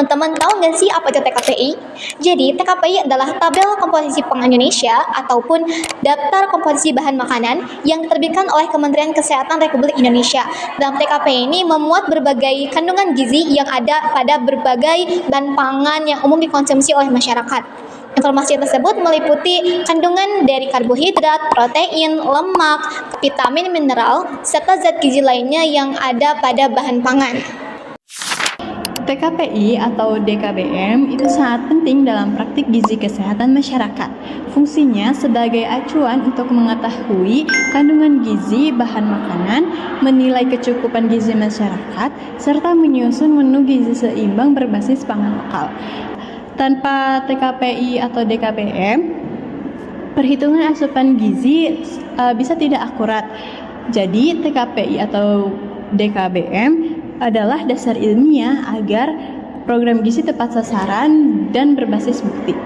Teman-teman tahu nggak sih apa itu TKPI? Jadi, TKPI adalah tabel komposisi pangan Indonesia ataupun daftar komposisi bahan makanan yang diterbitkan oleh Kementerian Kesehatan Republik Indonesia. Dalam TKPI ini memuat berbagai kandungan gizi yang ada pada berbagai bahan pangan yang umum dikonsumsi oleh masyarakat. Informasi tersebut meliputi kandungan dari karbohidrat, protein, lemak, vitamin, mineral, serta zat gizi lainnya yang ada pada bahan pangan. TKPI atau DKBM itu sangat penting dalam praktik gizi kesehatan masyarakat. Fungsinya sebagai acuan untuk mengetahui kandungan gizi bahan makanan, menilai kecukupan gizi masyarakat, serta menyusun menu gizi seimbang berbasis pangan lokal. Tanpa TKPI atau DKBM, perhitungan asupan gizi bisa tidak akurat. Jadi TKPI atau DKBM adalah dasar ilmiah agar program gizi tepat sasaran dan berbasis bukti.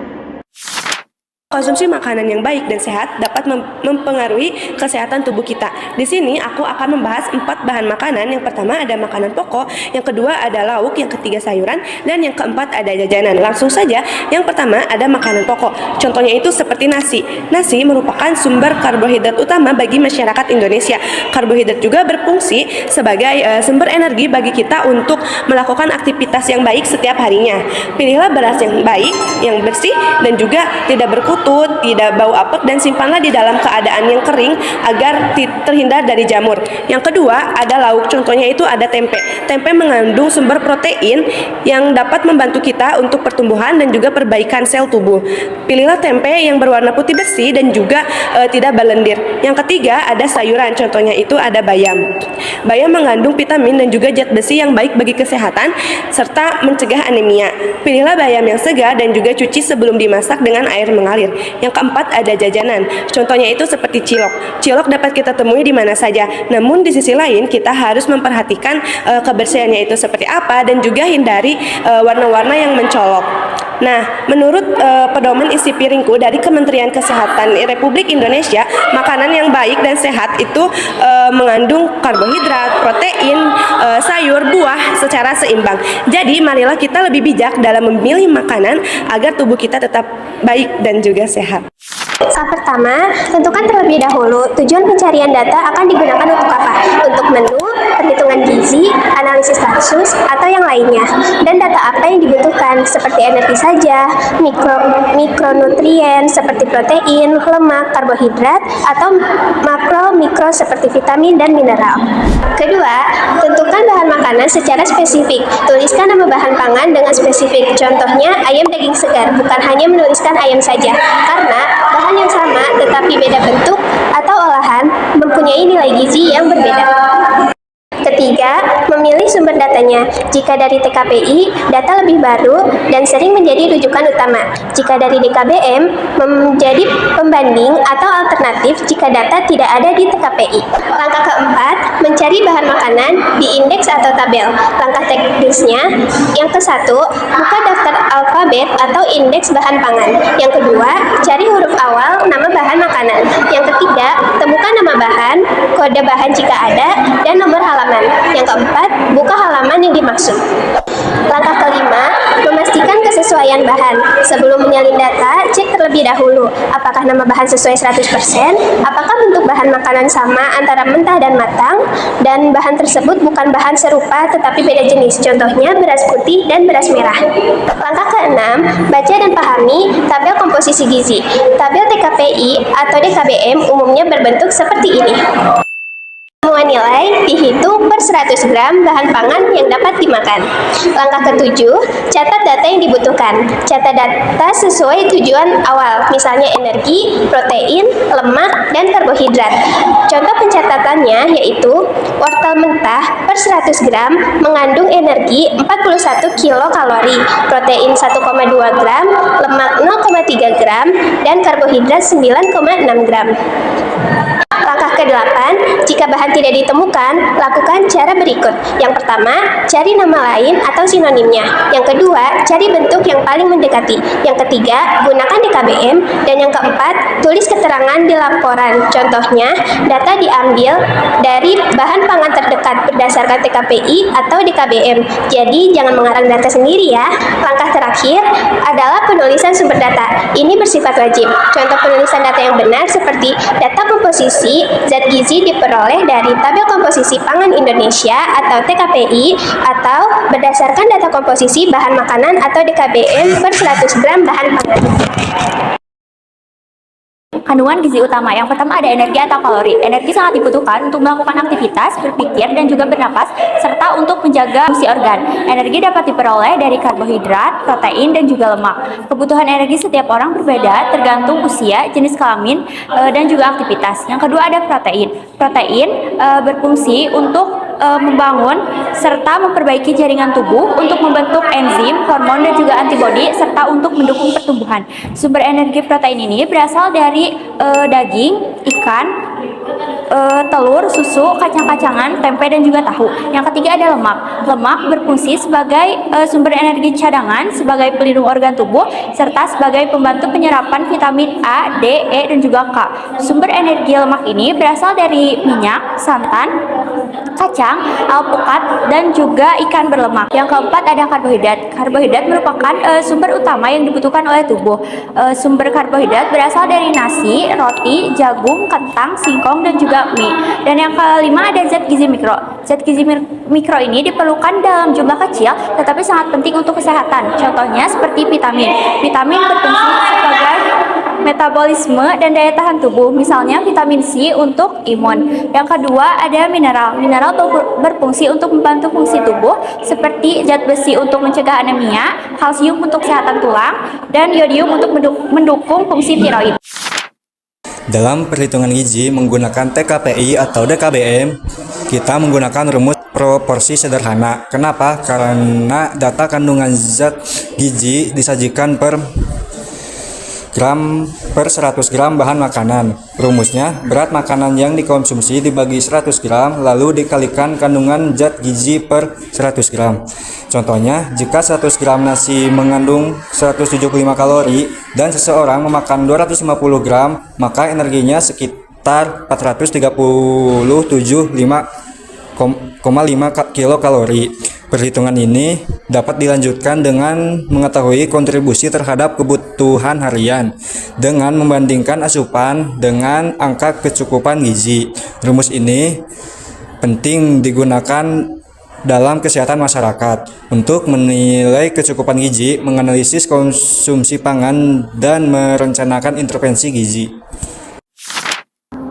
Konsumsi makanan yang baik dan sehat dapat mempengaruhi kesehatan tubuh kita. Di sini aku akan membahas 4 bahan makanan. Yang pertama ada makanan pokok, yang kedua ada lauk, yang ketiga sayuran, dan yang keempat ada jajanan. Langsung saja, yang pertama ada makanan pokok. Contohnya itu seperti nasi. Nasi merupakan sumber karbohidrat utama bagi masyarakat Indonesia. Karbohidrat juga berfungsi sebagai sumber energi bagi kita untuk melakukan aktivitas yang baik setiap harinya. Pilihlah beras yang baik, yang bersih, dan juga tidak berkutu, tidak bau apek, dan simpanlah di dalam keadaan yang kering agar terhindar dari jamur. Yang kedua ada lauk, contohnya itu ada tempe. Tempe mengandung sumber protein yang dapat membantu kita untuk pertumbuhan dan juga perbaikan sel tubuh. Pilihlah tempe yang berwarna putih bersih dan juga tidak berlendir. Yang ketiga ada sayuran, contohnya itu ada bayam. Bayam mengandung vitamin dan juga zat besi yang baik bagi kesehatan serta mencegah anemia. Pilihlah bayam yang segar dan juga cuci sebelum dimasak dengan air mengalir. Yang keempat ada jajanan, contohnya itu seperti cilok. Cilok dapat kita temui di mana saja, namun di sisi lain kita harus memperhatikan kebersihannya itu seperti apa dan juga hindari warna-warna yang mencolok. Nah, menurut pedoman isi piringku dari Kementerian Kesehatan Republik Indonesia, makanan yang baik dan sehat itu mengandung karbohidrat, protein, sayur, buah secara seimbang. Jadi, marilah kita lebih bijak dalam memilih makanan agar tubuh kita tetap baik dan juga sehat. Tahap pertama, tentukan terlebih dahulu tujuan pencarian data akan digunakan untuk apa? Untuk menu, perhitungan gizi, analisis kasus, atau yang lainnya. Dan data apa yang dibutuhkan, seperti energi saja, mikronutrien seperti protein, lemak, karbohidrat, atau makro-mikro seperti vitamin dan mineral. Kedua, tentukan bahan makanan secara spesifik. Tuliskan nama bahan pangan dengan spesifik. Contohnya, ayam daging segar, bukan hanya menuliskan ayam saja. Karena bahan yang sama tetapi beda bentuk atau olahan mempunyai nilai gizi yang berbeda. Ketiga, memilih sumber datanya. Jika dari TKPI, data lebih baru dan sering menjadi rujukan utama. Jika dari DKBM, menjadi pembanding atau alternatif jika data tidak ada di TKPI. Langkah keempat, mencari bahan makanan di indeks atau tabel. Langkah teknisnya, yang ke-1, buka daftar alfabet atau indeks bahan pangan. Yang kedua, cari huruf awal nama bahan makanan. Yang ketiga, temukan nama bahan, kode bahan jika ada, dan nomor halaman. Yang keempat, buka halaman yang dimaksud. Langkah kelima, memastikan kesesuaian bahan. Sebelum menyalin data, cek terlebih dahulu apakah nama bahan sesuai 100%, apakah bentuk bahan makanan sama antara mentah dan matang, dan bahan tersebut bukan bahan serupa tetapi beda jenis, contohnya beras putih dan beras merah. Langkah keenam, baca dan pahami tabel komposisi gizi. Tabel TKPI atau DKBM umumnya berbentuk seperti ini. Semua nilai dihitung per 100 gram bahan pangan yang dapat dimakan. Langkah ketujuh, catat data yang dibutuhkan. Catat data sesuai tujuan awal, misalnya energi, protein, lemak, dan karbohidrat. Contoh pencatatannya yaitu wortel mentah per 100 gram mengandung energi 41 kilokalori, protein 1,2 gram, lemak 0,3 gram, dan karbohidrat 9,6 gram. Langkah ke-8, jika Jika bahan tidak ditemukan, lakukan cara berikut. Yang pertama, cari nama lain atau sinonimnya. Yang kedua, cari bentuk yang paling mendekati. Yang ketiga, gunakan DKBM. Dan yang keempat, tulis keterangan di laporan. Contohnya, data diambil dari bahan pangan terdekat berdasarkan TKPI atau DKBM. Jadi, jangan mengarang data sendiri ya. Langkah terakhir adalah penulisan sumber data. Ini bersifat wajib. Contoh penulisan data yang benar seperti data komposisi zat gizi diperoleh dari tabel komposisi pangan Indonesia atau TKPI atau berdasarkan data komposisi bahan makanan atau DKBM per 100 gram bahan pangan. Kandungan gizi utama yang pertama ada energi atau kalori. Energi sangat dibutuhkan untuk melakukan aktivitas, berpikir, dan juga bernapas, serta untuk menjaga fungsi organ. Energi dapat diperoleh dari karbohidrat, protein, dan juga lemak. Kebutuhan energi setiap orang berbeda tergantung usia, jenis kelamin, dan juga aktivitas. Yang kedua ada protein. Protein berfungsi untuk membangun serta memperbaiki jaringan tubuh untuk membentuk enzim, hormon, dan juga antibodi serta untuk mendukung pertumbuhan. Sumber energi protein ini berasal dari daging, ikan, telur, susu, kacang-kacangan, tempe, dan juga tahu. Yang ketiga ada lemak. Lemak berfungsi sebagai sumber energi cadangan, sebagai pelindung organ tubuh, serta sebagai pembantu penyerapan vitamin A, D, E, dan juga K. Sumber energi lemak ini berasal dari minyak, santan, kacang, alpukat, dan juga ikan berlemak. Yang keempat ada karbohidrat. Karbohidrat merupakan sumber utama yang dibutuhkan oleh tubuh. Sumber karbohidrat berasal dari nasi, roti, jagung, kentang, singkong, dan juga mie. Dan yang kelima ada zat gizi mikro. Zat gizi mikro ini diperlukan dalam jumlah kecil tetapi sangat penting untuk kesehatan. Contohnya seperti vitamin. Vitamin berfungsi sebagai metabolisme dan daya tahan tubuh. Misalnya vitamin C untuk imun. Yang kedua ada mineral. Mineral berfungsi untuk membantu fungsi tubuh seperti zat besi untuk mencegah anemia, kalsium untuk kesehatan tulang, dan yodium untuk mendukung fungsi tiroid. Dalam perhitungan gizi menggunakan TKPI atau DKBM, kita menggunakan rumus proporsi sederhana. Kenapa? Karena data kandungan zat gizi disajikan per gram per 100 gram bahan makanan. Rumusnya, berat makanan yang dikonsumsi dibagi 100 gram lalu dikalikan kandungan zat gizi per 100 gram. Contohnya, jika 100 gram nasi mengandung 175 kalori dan seseorang memakan 250 gram, maka energinya sekitar 437,5 kilokalori. Perhitungan ini dapat dilanjutkan dengan mengetahui kontribusi terhadap kebutuhan harian dengan membandingkan asupan dengan angka kecukupan gizi. Rumus ini penting digunakan dalam kesehatan masyarakat untuk menilai kecukupan gizi, menganalisis konsumsi pangan, dan merencanakan intervensi gizi.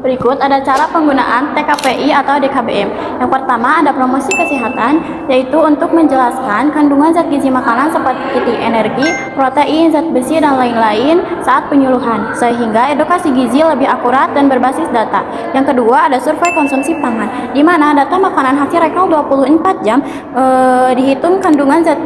Berikut ada cara penggunaan TKPI atau DKBM. Yang pertama ada promosi kesehatan, yaitu untuk menjelaskan kandungan zat gizi makanan seperti energi, protein, zat besi, dan lain-lain saat penyuluhan, sehingga edukasi gizi lebih akurat dan berbasis data. Yang kedua ada survei konsumsi pangan, di mana data makanan hasil rekal 24 jam dihitung kandungan zat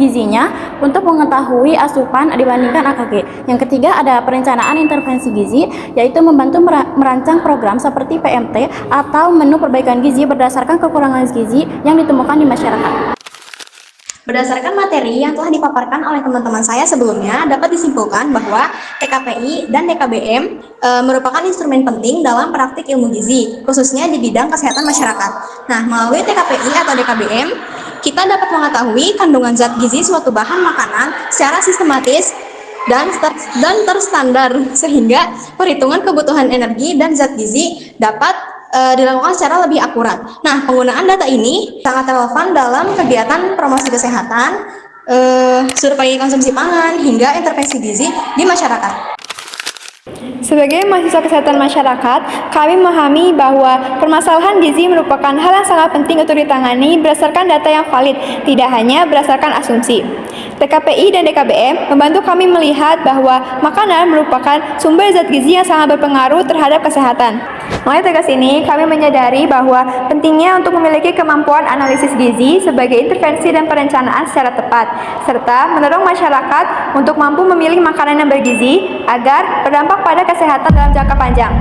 gizinya untuk mengetahui asupan dibandingkan AKG. Yang ketiga ada perencanaan intervensi gizi, yaitu membantu merancang program seperti PMT atau menu perbaikan gizi berdasarkan kekurangan gizi yang ditemukan di masyarakat. Berdasarkan materi yang telah dipaparkan oleh teman-teman saya sebelumnya, dapat disimpulkan bahwa TKPI dan DKBM merupakan instrumen penting dalam praktik ilmu gizi, khususnya di bidang kesehatan masyarakat. Nah, melalui TKPI atau DKBM, kita dapat mengetahui kandungan zat gizi suatu bahan makanan secara sistematis dan terstandar, sehingga perhitungan kebutuhan energi dan zat gizi dapat dilakukan secara lebih akurat. Nah, penggunaan data ini sangat relevan dalam kegiatan promosi kesehatan, survei konsumsi pangan, hingga intervensi gizi di masyarakat. Sebagai mahasiswa kesehatan masyarakat, kami memahami bahwa permasalahan gizi merupakan hal yang sangat penting untuk ditangani berdasarkan data yang valid, tidak hanya berdasarkan asumsi. TKPI dan DKBM membantu kami melihat bahwa makanan merupakan sumber zat gizi yang sangat berpengaruh terhadap kesehatan. Melalui tugas ini, kami menyadari bahwa pentingnya untuk memiliki kemampuan analisis gizi sebagai intervensi dan perencanaan secara tepat, serta mendorong masyarakat untuk mampu memilih makanan yang bergizi agar berdampak pada kesehatan dalam jangka panjang.